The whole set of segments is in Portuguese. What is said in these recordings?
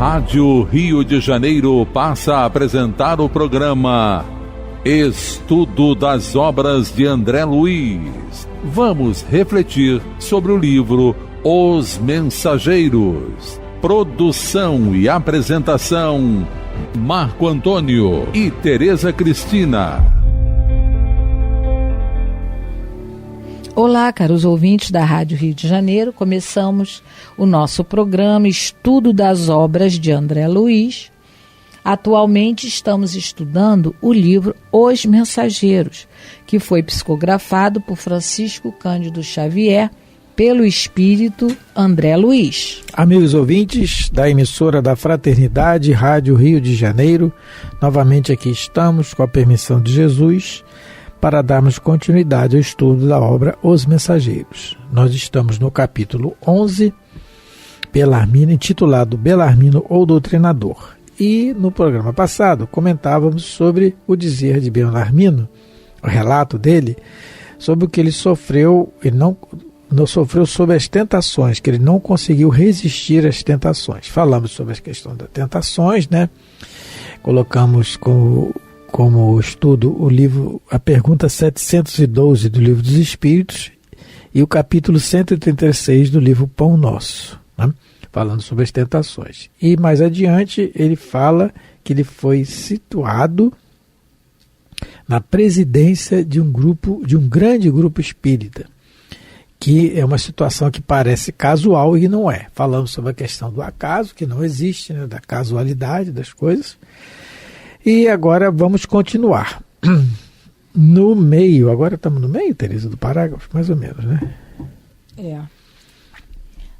Rádio Rio de Janeiro passa a apresentar o programa Estudo das Obras de André Luiz. Vamos refletir sobre o livro Os Mensageiros. Produção e apresentação, Marco Antônio e Tereza Cristina. Olá, caros ouvintes da Rádio Rio de Janeiro. Começamos o nosso programa Estudo das Obras de André Luiz. Atualmente estamos estudando o livro Os Mensageiros, que foi psicografado por Francisco Cândido Xavier, pelo espírito André Luiz. Amigos ouvintes da emissora da Fraternidade Rádio Rio de Janeiro, novamente aqui estamos, com a permissão de Jesus, para darmos continuidade ao estudo da obra Os Mensageiros. Nós estamos no capítulo 11, Belarmino, intitulado Belarmino ou Doutrinador. E no programa passado comentávamos sobre o dizer de Belarmino, o relato dele, sobre o que ele sofreu, ele não sofreu sob as tentações, que ele não conseguiu resistir às tentações. Falamos sobre a questão das tentações, né? Colocamos como estudo o livro, a pergunta 712 do Livro dos Espíritos e o capítulo 136 do livro Pão Nosso, né? Falando sobre as tentações. E mais adiante ele fala que ele foi situado na presidência de um grande grupo espírita, que é uma situação que parece casual e não é. Falamos sobre a questão do acaso, que não existe, né? Da casualidade das coisas. E agora vamos continuar. No meio, agora estamos no meio, Tereza, do parágrafo, mais ou menos, né? É,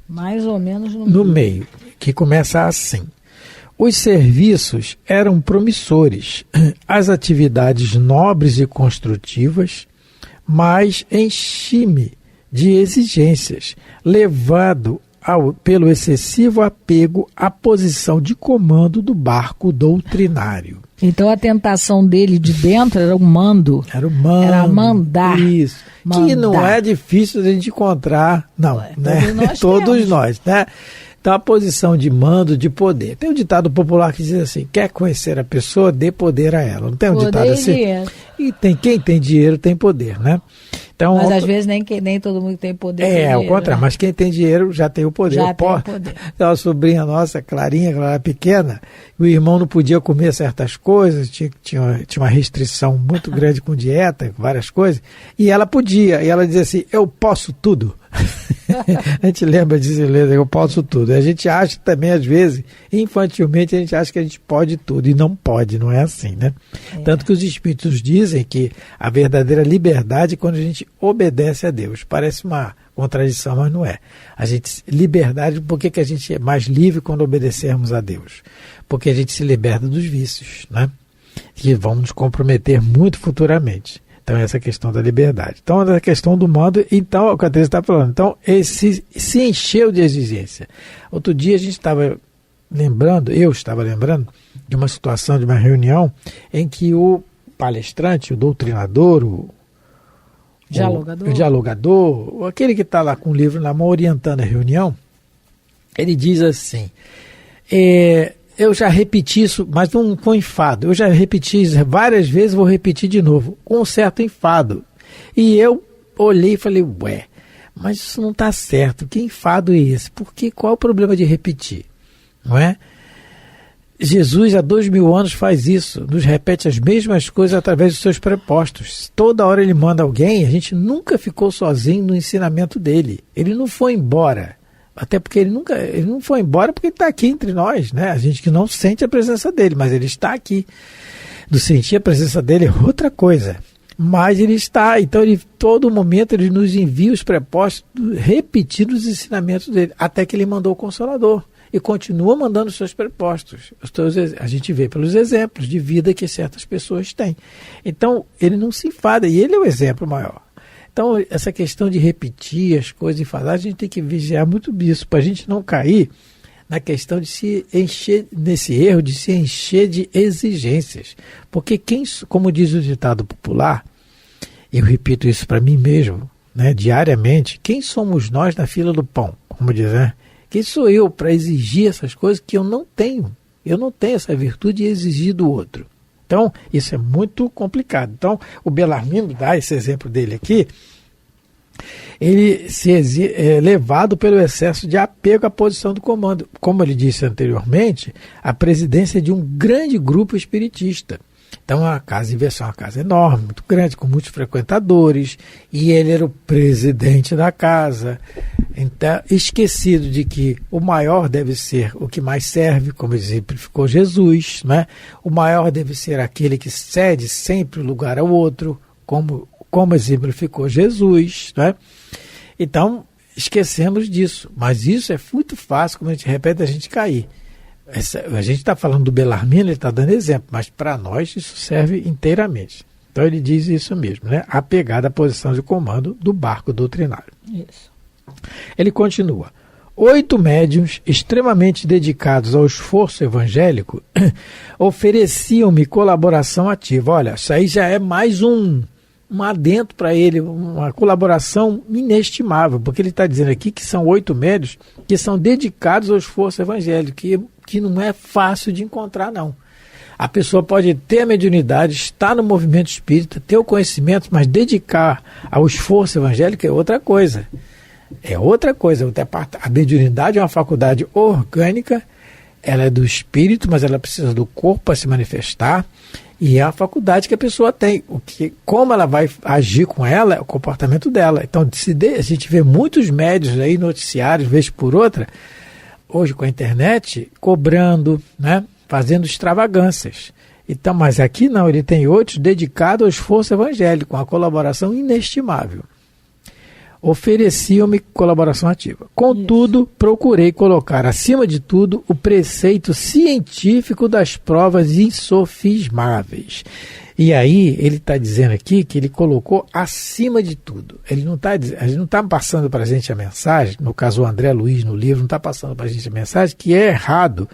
mais ou menos no meio, que começa assim. Os serviços eram promissores, as atividades nobres e construtivas, mas enchime de exigências, levado pelo excessivo apego à posição de comando do barco doutrinário. Então a tentação dele de dentro era o mando. Era o mando. Era mandar. Isso. Mandar. Que não é difícil de a gente encontrar, não. Né? Todos nós, né? Então a posição de mando, de poder. Tem um ditado popular que diz assim: quer conhecer a pessoa, dê poder a ela. Não tem um ditado assim? Dinheiro. E quem tem dinheiro tem poder, né? Então, mas às vezes nem todo mundo tem poder. É, ao contrário, né? Mas quem tem dinheiro já tem o poder. Já tem o poder. Tem uma sobrinha nossa, Clarinha, quando ela era pequena, o irmão não podia comer certas coisas, tinha uma restrição muito grande com dieta, várias coisas, e ela podia, e ela dizia assim: eu posso tudo. A gente lembra de dizer, eu posso tudo. A gente acha também, às vezes, infantilmente, a gente acha que a gente pode tudo, e não pode, não é assim, né? É. Tanto que os espíritos dizem que a verdadeira liberdade é quando a gente obedece a Deus. Parece uma contradição, mas não é. Liberdade, por que a gente é mais livre quando obedecermos a Deus? Porque a gente se liberta dos vícios, né? Que vão nos comprometer muito futuramente. Então, essa questão da liberdade. Então, a questão do mando, então, o que a Teresa está falando. Então, se encheu de exigência. Outro dia a gente estava lembrando, eu estava lembrando, de uma situação, de uma reunião, em que o palestrante, o doutrinador, o dialogador, aquele que está lá com o livro na mão orientando a reunião, ele diz assim: eu já repeti isso, mas não com enfado. Eu já repeti isso várias vezes, vou repetir de novo, com um certo enfado. E eu olhei e falei: ué, mas isso não está certo. Que enfado é esse? Porque qual é o problema de repetir? Não é? Jesus há 2000 anos faz isso, nos repete as mesmas coisas através dos seus prepostos. Toda hora ele manda alguém, a gente nunca ficou sozinho no ensinamento dele. Ele não foi embora. Até porque ele não foi embora porque ele está aqui entre nós, né? A gente que não sente a presença dele, mas ele está aqui. Do sentir a presença dele é outra coisa. Mas ele está, então todo momento ele nos envia os prepostos repetindo os ensinamentos dele, até que ele mandou o Consolador. E continua mandando os seus prepostos. A gente vê pelos exemplos de vida que certas pessoas têm. Então, ele não se enfada, e ele é o exemplo maior. Então, essa questão de repetir as coisas e falar, a gente tem que vigiar muito disso, para a gente não cair na questão de se encher, nesse erro de se encher de exigências. Porque como diz o ditado popular, eu repito isso para mim mesmo, né, diariamente, quem somos nós na fila do pão? Como diz, né? Quem sou eu para exigir essas coisas que eu não tenho? Eu não tenho essa virtude de exigir do outro. Então, isso é muito complicado. Então, o Bellarmino dá esse exemplo dele aqui. Ele é levado pelo excesso de apego à posição do comando. Como ele disse anteriormente, a presidência de um grande grupo espiritista. Então a casa Inversão é uma casa enorme, muito grande, com muitos frequentadores, e ele era o presidente da casa. Então, esquecido de que o maior deve ser o que mais serve, como exemplificou Jesus, né? O maior deve ser aquele que cede sempre o lugar ao outro, como exemplificou Jesus, né? Então, esquecemos disso. Mas isso é muito fácil, como a gente repete, a gente cair. A gente está falando do Bellarmino, ele está dando exemplo, mas para nós isso serve inteiramente. Então ele diz isso mesmo, né? Apegado à posição de comando do barco doutrinário. Isso. Ele continua. 8 médiuns extremamente dedicados ao esforço evangélico ofereciam-me colaboração ativa. Olha, isso aí já é mais um adendo para ele, uma colaboração inestimável, porque ele está dizendo aqui que são 8 médiuns que são dedicados ao esforço evangélico, que não é fácil de encontrar, não. A pessoa pode ter a mediunidade, estar no movimento espírita, ter o conhecimento, mas dedicar ao esforço evangélico é outra coisa. É outra coisa. A mediunidade é uma faculdade orgânica, ela é do espírito, mas ela precisa do corpo para se manifestar, e é a faculdade que a pessoa tem. Como ela vai agir com ela, é o comportamento dela. Então, a gente vê muitos médiuns aí, noticiários, vez por outra, hoje com a internet, cobrando, né, fazendo extravagâncias. Então, mas aqui não, ele tem outros dedicados ao esforço evangélico, com a colaboração inestimável. Ofereciam-me colaboração ativa. Contudo, procurei colocar, acima de tudo, o preceito científico das provas insofismáveis. E aí, ele está dizendo aqui que ele colocou acima de tudo. Ele não está passando para a gente a mensagem, no caso o André Luiz no livro, não está passando para a gente a mensagem que é errado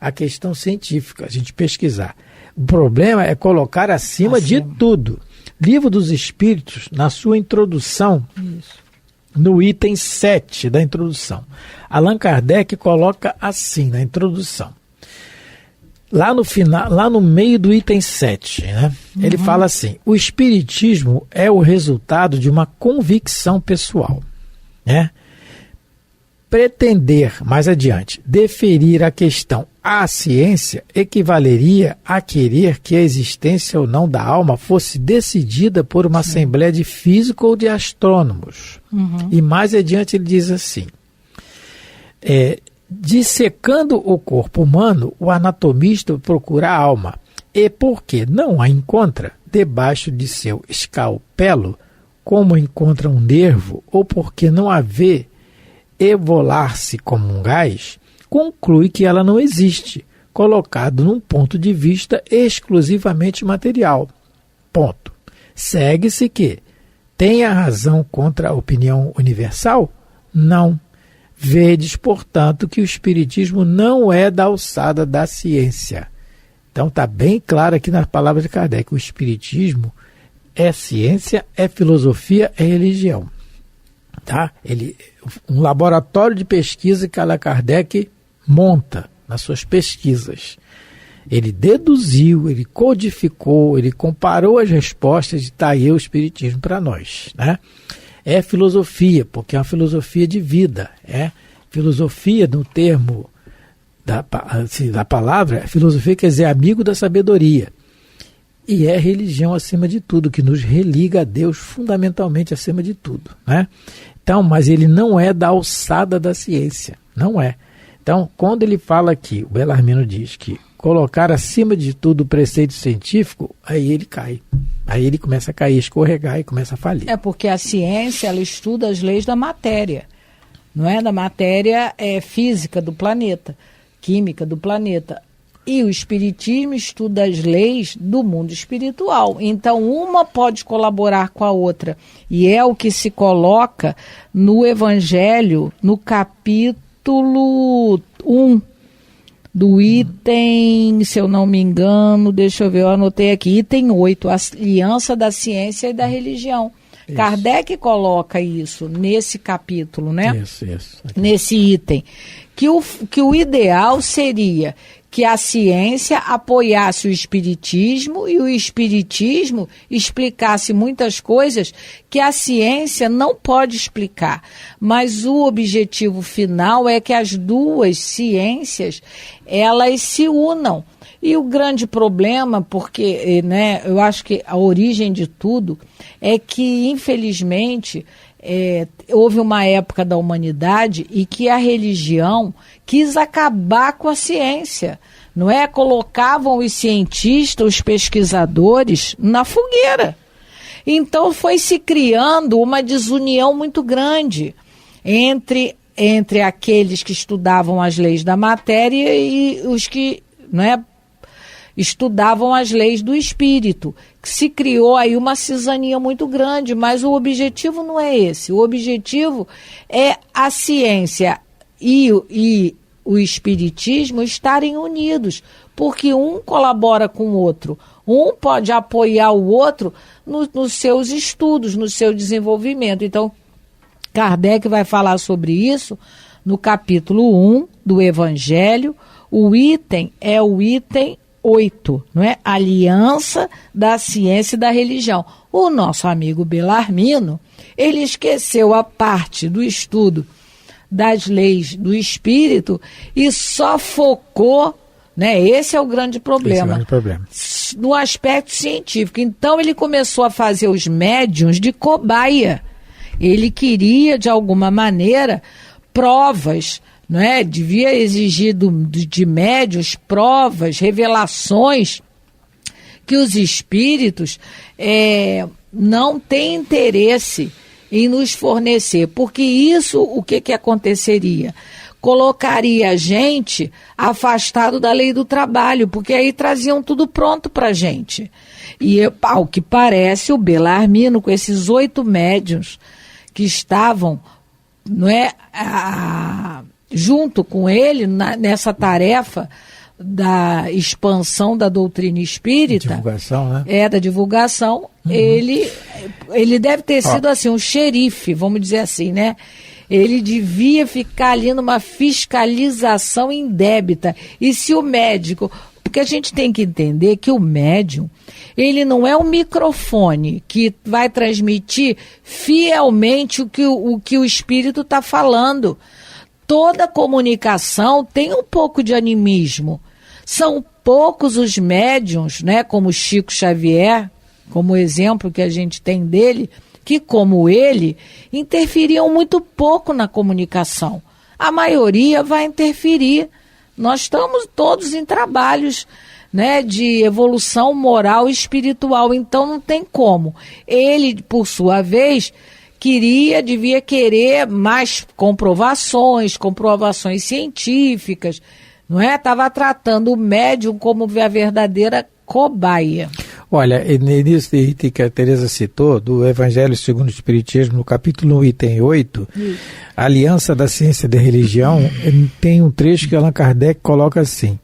a questão científica, a gente pesquisar. O problema é colocar acima de tudo. Livro dos Espíritos, na sua introdução, no item 7 da introdução, Allan Kardec coloca assim na introdução. Lá no final, lá no meio do item 7, né? Ele fala assim: o espiritismo é o resultado de uma convicção pessoal, né? Pretender, mais adiante, deferir a questão à ciência equivaleria a querer que a existência ou não da alma fosse decidida por uma assembleia de físicos ou de astrônomos. E mais adiante ele diz assim: dissecando o corpo humano, o anatomista procura a alma, e porque não a encontra debaixo de seu escalpelo, como encontra um nervo, ou porque não a vê evolar-se como um gás, conclui que ela não existe, colocado num ponto de vista exclusivamente material. Ponto. Segue-se que tem a razão contra a opinião universal? Não. Vedes, portanto, que o espiritismo não é da alçada da ciência. Então está bem claro aqui nas palavras de Kardec: o espiritismo é ciência, é filosofia, é religião. Tá? Um laboratório de pesquisa que Allan Kardec monta nas suas pesquisas. Ele deduziu, ele codificou, ele comparou as respostas e está aí o espiritismo para nós, né? É filosofia, porque é uma filosofia de vida. Filosofia, no termo da palavra, filosofia quer dizer amigo da sabedoria. E é religião acima de tudo, que nos religa a Deus fundamentalmente acima de tudo, né? Então, mas ele não é da alçada da ciência, não é. Então, quando ele fala aqui, o Bellarmino diz que colocar acima de tudo o preceito científico, aí ele cai. Aí ele começa a cair, escorregar e começa a falir. É porque a ciência, ela estuda as leis da matéria, não é? Da matéria física do planeta, química do planeta. E o espiritismo estuda as leis do mundo espiritual. Então, uma pode colaborar com a outra. E é o que se coloca no Evangelho, no capítulo 1, do item, se eu não me engano, deixa eu ver, eu anotei aqui, item 8, a aliança da ciência e da religião. Isso. Kardec coloca isso nesse capítulo, né? Isso. Nesse item. Que o ideal seria que a ciência apoiasse o espiritismo e o espiritismo explicasse muitas coisas que a ciência não pode explicar. Mas o objetivo final é que as duas ciências, elas se unam. E o grande problema, porque, né, eu acho que a origem de tudo é que, infelizmente, houve uma época da humanidade e que a religião quis acabar com a ciência, não é? Colocavam os cientistas, os pesquisadores na fogueira. Então foi se criando uma desunião muito grande entre aqueles que estudavam as leis da matéria e os que, não é, estudavam as leis do espírito. Se criou aí uma cisania muito grande, mas o objetivo não é esse. O objetivo é a ciência e o espiritismo estarem unidos, porque um colabora com o outro. Um pode apoiar o outro nos seus estudos, no seu desenvolvimento. Então, Kardec vai falar sobre isso no capítulo 1 do Evangelho. O item é o item 8, não é? Aliança da ciência e da religião. O nosso amigo Belarmino, ele esqueceu a parte do estudo das leis do espírito e só focou, né? Esse é o grande problema. No aspecto científico. Então ele começou a fazer os médiuns de cobaia. Ele queria, de alguma maneira, provas, não é? Devia exigir de médiuns provas, revelações que os espíritos não têm interesse em nos fornecer, porque isso, o que aconteceria? Colocaria a gente afastado da lei do trabalho, porque aí traziam tudo pronto para a gente. E ao que parece, o Belarmino, com esses 8 médiuns que estavam, não é, junto com ele nessa tarefa da expansão da doutrina espírita, divulgação, né? Da divulgação, ele deve ter sido assim, um xerife, vamos dizer assim, né? Ele devia ficar ali numa fiscalização indébita. E se o médico... Porque a gente tem que entender que o médium, ele não é um microfone que vai transmitir fielmente o que o espírito está falando. Toda comunicação tem um pouco de animismo. São poucos os médiuns, né, como Chico Xavier, como exemplo que a gente tem dele, que, como ele, interferiam muito pouco na comunicação. A maioria vai interferir. Nós estamos todos em trabalhos, né, de evolução moral e espiritual, então não tem como. Ele, por sua vez, devia querer mais comprovações científicas, não é? Estava tratando o médium como a verdadeira cobaia. Olha, nesse item que a Tereza citou, do Evangelho segundo o Espiritismo, no capítulo 1, item 8, a Aliança da Ciência e da Religião, tem um trecho que Allan Kardec coloca assim: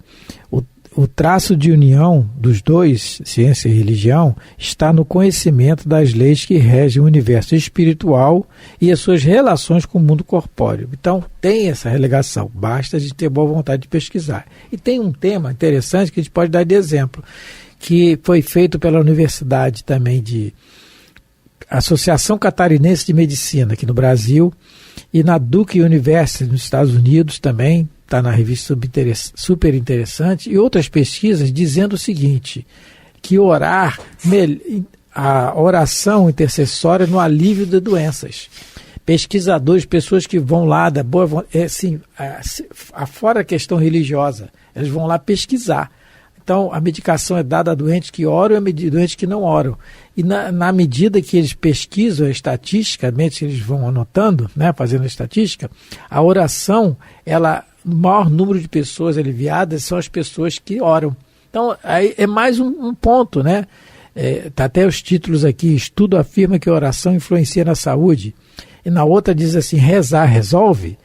o traço de união dos dois, ciência e religião, está no conhecimento das leis que regem o universo espiritual e as suas relações com o mundo corpóreo. Então, tem essa relegação, basta a gente ter boa vontade de pesquisar. E tem um tema interessante que a gente pode dar de exemplo, que foi feito pela Universidade também de Associação Catarinense de Medicina, aqui no Brasil, e na Duke University, nos Estados Unidos também, está na revista super interessante, e outras pesquisas dizendo o seguinte, que a oração intercessória no alívio de doenças. Pesquisadores, pessoas que vão lá da boa, fora a questão religiosa, eles vão lá pesquisar. Então, a medicação é dada a doentes que oram e a doentes que não oram. E na medida que eles pesquisam estatisticamente, eles vão anotando, né, fazendo a estatística, a oração, o maior número de pessoas aliviadas são as pessoas que oram. Então, aí é mais um ponto, né? Tá até os títulos aqui: estudo afirma que a oração influencia na saúde. E na outra diz assim: rezar resolve,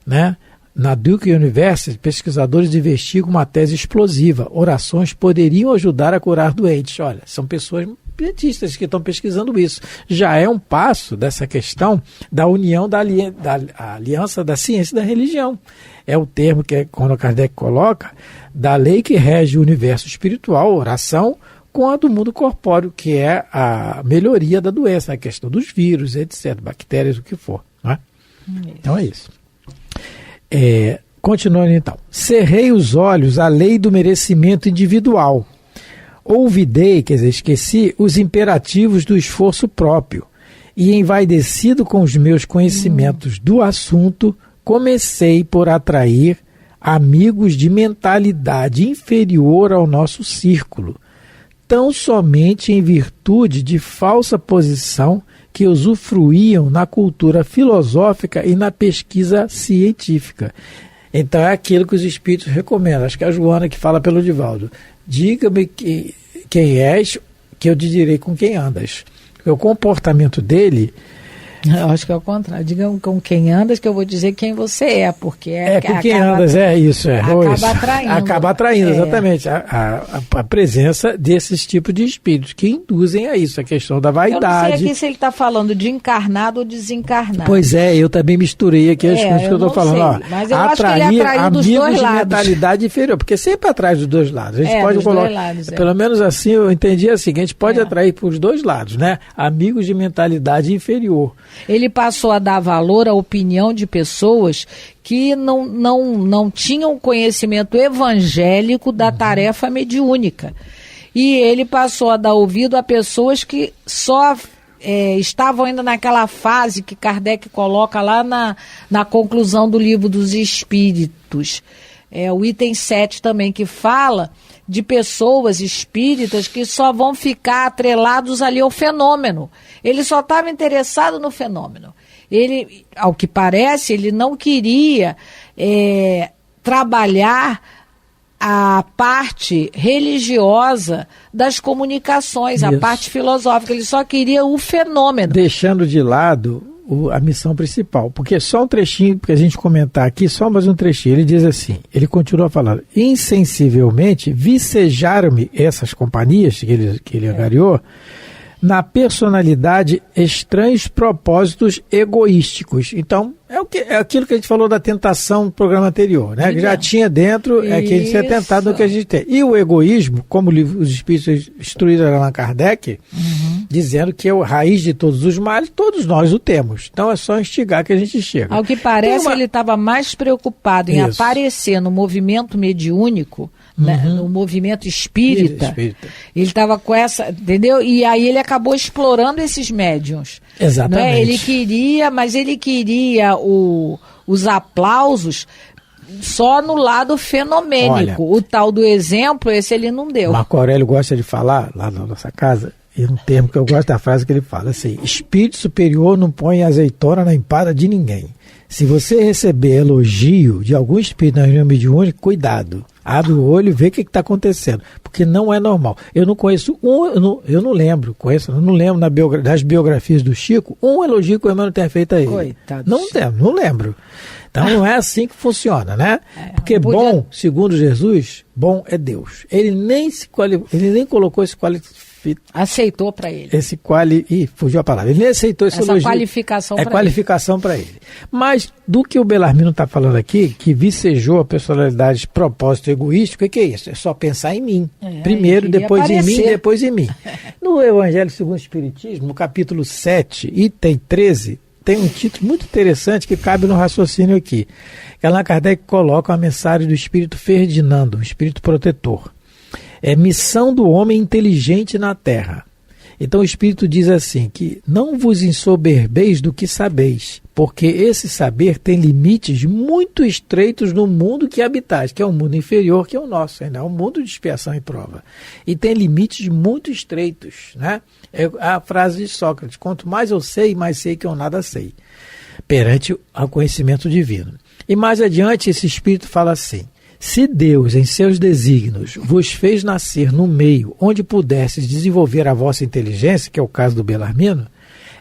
né? Na Duke University, pesquisadores investigam uma tese explosiva. Orações poderiam ajudar a curar doentes. Olha, são pessoas cientistas que estão pesquisando isso. Já é um passo dessa questão da união da aliança da ciência e da religião. É o termo que, quando Kardec coloca, da lei que rege o universo espiritual, oração, com a do mundo corpóreo, que é a melhoria da doença, a questão dos vírus, etc., bactérias, o que for. Não é? Então é isso. Continuando então. Cerrei os olhos à lei do merecimento individual. Ouvidei, quer dizer, esqueci, os imperativos do esforço próprio. E envaidecido com os meus conhecimentos do assunto, comecei por atrair amigos de mentalidade inferior ao nosso círculo, tão somente em virtude de falsa posição que usufruíam na cultura filosófica e na pesquisa científica. Então é aquilo que os espíritos recomendam. Acho que é a Joana que fala pelo Divaldo. Diga-me quem és, que eu te direi com quem andas. Porque o comportamento dele... Eu acho que é o contrário. Diga com quem andas que eu vou dizer quem você é, porque com quem andas, isso. Acaba atraindo. Acaba atraindo, exatamente. A presença desses tipos de espíritos que induzem a isso, a questão da vaidade. Eu não sei aqui se ele está falando de encarnado ou desencarnado. Pois é, eu também misturei aqui as coisas que eu estou falando. Mas eu acho que ele atraiu dos dois lados. De mentalidade inferior, porque sempre atrás dos dois lados. A gente pode colocar, lados, pelo menos assim, eu entendi assim, que a gente pode atrair por os dois lados, né? Amigos de mentalidade inferior. Ele passou a dar valor à opinião de pessoas que não tinham conhecimento evangélico da tarefa mediúnica. E ele passou a dar ouvido a pessoas que só estavam ainda naquela fase que Kardec coloca lá na conclusão do Livro dos Espíritos. O item 7 também, que fala de pessoas espíritas que só vão ficar atrelados ali ao fenômeno. Ele só estava interessado no fenômeno. Ele, ao que parece, ele não queria trabalhar a parte religiosa das comunicações, a parte filosófica. Ele só queria o fenômeno. Deixando de lado a missão principal, porque só um trechinho que a gente comentar aqui, só mais um trechinho, ele diz assim, ele continua falando, insensivelmente vicejaram-me essas companhias que ele angariou, na personalidade estranhos propósitos egoísticos. Então, é aquilo que a gente falou da tentação no programa anterior, né? Que já tinha dentro, que a gente tinha tentado no que a gente tem. E o egoísmo, como os espíritos instruíram Allan Kardec, dizendo que é a raiz de todos os males, todos nós o temos. Então é só instigar que a gente chega. Ao que parece, ele estava mais preocupado em aparecer no movimento mediúnico, né, no movimento espírita. Ele estava com essa, entendeu? E aí ele acabou explorando esses médiuns. Exatamente. Né? Ele queria os aplausos só no lado fenomênico. Olha, o tal do exemplo, esse ele não deu. Marco Aurélio gosta de falar, lá na nossa casa, e um termo que eu gosto da frase que ele fala, assim, espírito superior não põe azeitona na empada de ninguém. Se você receber elogio de algum espírito na reunião mediúnica, cuidado. Abre o olho e vê o que está acontecendo. Porque não é normal. Eu não conheço eu não lembro das biografias do Chico, um elogio que o irmão tenha feito a ele. Coitado. Não lembro. Então não é assim que funciona, né? Porque bom, segundo Jesus, bom é Deus. Ele nem colocou esse aceitou para ele. Fugiu a palavra. Ele nem aceitou essa elogio. Qualificação para ele. É qualificação para ele. Mas do que o Bellarmino está falando aqui, que vicejou a personalidade de propósito egoístico, o que é isso? É só pensar em mim. Primeiro, depois aparecer. Em mim, depois em mim. No Evangelho segundo o Espiritismo, no capítulo 7, item 13, tem um título muito interessante que cabe no raciocínio aqui. Allan Kardec coloca uma mensagem do Espírito Ferdinando, o Espírito Protetor. É missão do homem inteligente na terra. Então o Espírito diz assim, que não vos ensoberbeis do que sabeis, porque esse saber tem limites muito estreitos no mundo que habitais, que é um mundo inferior que é o nosso, ainda é um mundo de expiação e prova. E tem limites muito estreitos, né? É a frase de Sócrates, quanto mais eu sei, mais sei que eu nada sei, perante o conhecimento divino. E mais adiante esse Espírito fala assim, se Deus, em seus desígnios, vos fez nascer no meio onde pudesses desenvolver a vossa inteligência, que é o caso do Bellarmino,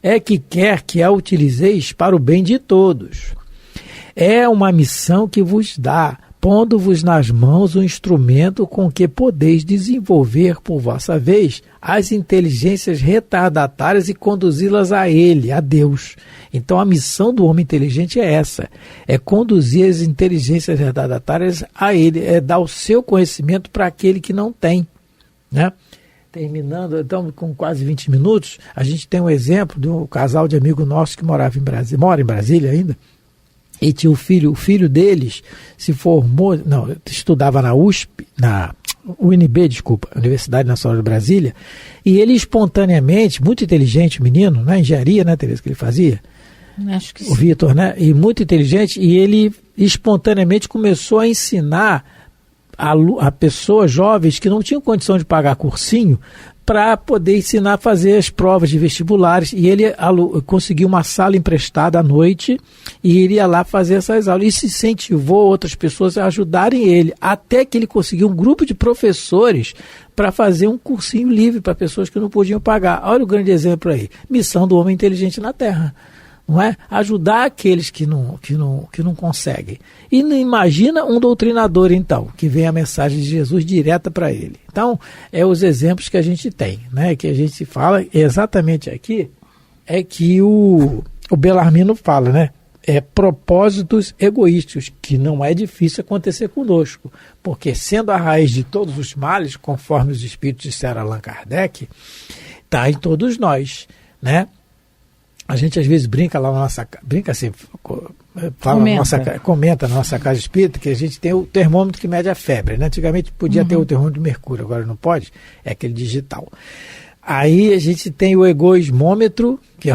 é que quer que a utilizeis para o bem de todos. É uma missão que vos dá, pondo-vos nas mãos o instrumento com que podeis desenvolver por vossa vez as inteligências retardatárias e conduzi-las a Ele, a Deus. Então a missão do homem inteligente é essa, é conduzir as inteligências retardatárias a Ele, é dar o seu conhecimento para aquele que não tem, né? Terminando, então, com quase 20 minutos, a gente tem um exemplo de um casal de amigo nosso que mora em Brasília ainda, e tinha o filho deles se formou, estudava na USP, na UNB, Universidade Nacional de Brasília, e ele espontaneamente, muito inteligente, menino, na engenharia, né, Tereza, que ele fazia? Acho que sim. O Vitor, né? E muito inteligente, e ele espontaneamente começou a ensinar a pessoas jovens que não tinham condição de pagar cursinho para poder ensinar a fazer as provas de vestibulares, e ele conseguiu uma sala emprestada à noite e iria lá fazer essas aulas, e se incentivou outras pessoas a ajudarem ele, até que ele conseguiu um grupo de professores para fazer um cursinho livre para pessoas que não podiam pagar. Olha o grande exemplo aí, missão do homem inteligente na Terra. Não é? Ajudar aqueles que não conseguem. E não imagina um doutrinador, então, que vem a mensagem de Jesus direta para ele. Então, os exemplos que a gente tem, né? Que a gente fala exatamente aqui, é que o Bellarmino fala, né? Propósitos egoístas, que não é difícil acontecer conosco, porque sendo a raiz de todos os males, conforme os espíritos disseram Allan Kardec, está em todos nós, né? A gente às vezes brinca lá na nossa casa, comenta na nossa casa espírita que a gente tem o termômetro que mede a febre, né? Antigamente podia ter o termômetro de mercúrio, agora não pode, é aquele digital. Aí a gente tem o egoismômetro, que é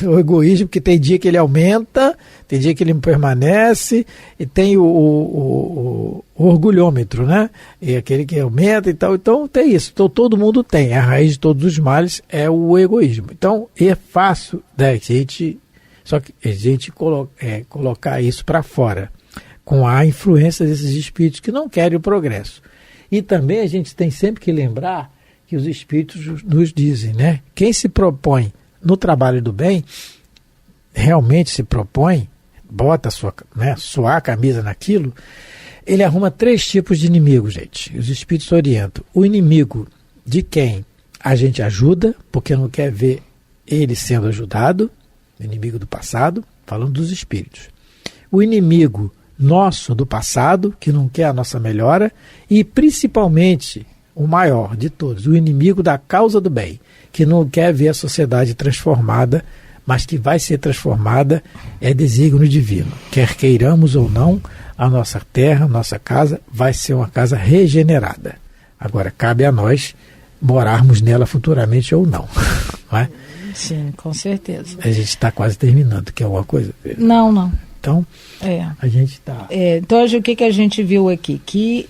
o egoísmo, que tem dia que ele aumenta, tem dia que ele permanece, e tem o orgulhômetro, né? E aquele que aumenta e tal. Então tem isso. Então todo mundo tem. A raiz de todos os males é o egoísmo. Então é fácil da gente, só que a gente colocar isso para fora, com a influência desses espíritos que não querem o progresso. E também a gente tem sempre que lembrar que os espíritos nos dizem, né? Quem se propõe no trabalho do bem, realmente se propõe, bota suar a camisa naquilo, ele arruma 3 tipos de inimigos, gente. Os espíritos orientam. O inimigo de quem a gente ajuda, porque não quer ver ele sendo ajudado, o inimigo do passado, falando dos espíritos. O inimigo nosso do passado, que não quer a nossa melhora, e principalmente o maior de todos, o inimigo da causa do bem, que não quer ver a sociedade transformada, mas que vai ser transformada, é desígnio divino. Quer queiramos ou não, a nossa terra, a nossa casa, vai ser uma casa regenerada. Agora, cabe a nós morarmos nela futuramente ou não. Não é? Sim, com certeza. A gente está quase terminando. Quer alguma coisa? Não. Então, a gente está... Então, o que a gente viu aqui? Que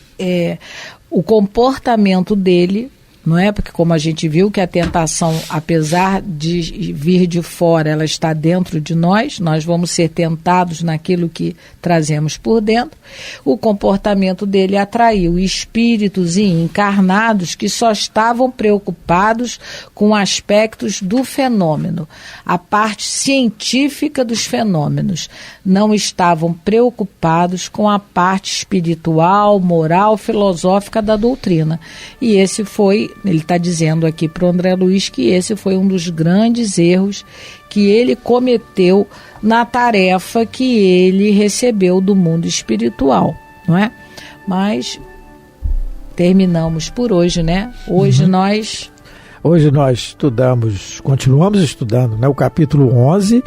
o comportamento dele, não é? Porque como a gente viu que a tentação, apesar de vir de fora, ela está dentro de nós vamos ser tentados naquilo que trazemos por dentro. O comportamento dele atraiu espíritos encarnados que só estavam preocupados com aspectos do fenômeno, a parte científica dos fenômenos. Não estavam preocupados com a parte espiritual, moral, filosófica da doutrina. E esse foi, ele está dizendo aqui para o André Luiz que esse foi um dos grandes erros que ele cometeu na tarefa que ele recebeu do mundo espiritual, não é? Mas terminamos por hoje, né? Hoje nós continuamos estudando, né, o capítulo 11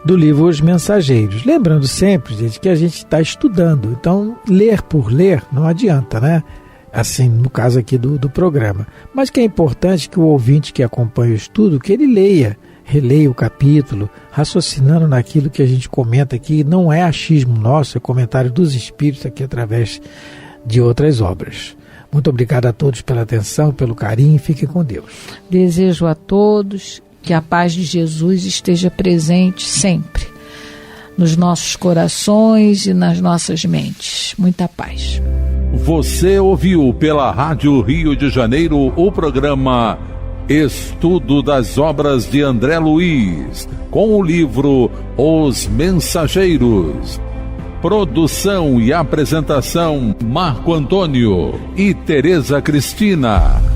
do livro Os Mensageiros. Lembrando sempre, gente, que a gente está estudando, então ler por ler não adianta, né? Assim, no caso aqui do programa. Mas que é importante que o ouvinte que acompanha o estudo, que ele releia o capítulo, raciocinando naquilo que a gente comenta aqui. Não é achismo nosso, é comentário dos espíritos aqui através de outras obras. Muito obrigado a todos pela atenção, pelo carinho, fiquem com Deus. Desejo a todos que a paz de Jesus esteja presente sempre, nos nossos corações e nas nossas mentes. Muita paz. Você ouviu pela Rádio Rio de Janeiro o programa Estudo das Obras de André Luiz, com o livro Os Mensageiros. Produção e apresentação Marco Antônio e Tereza Cristina.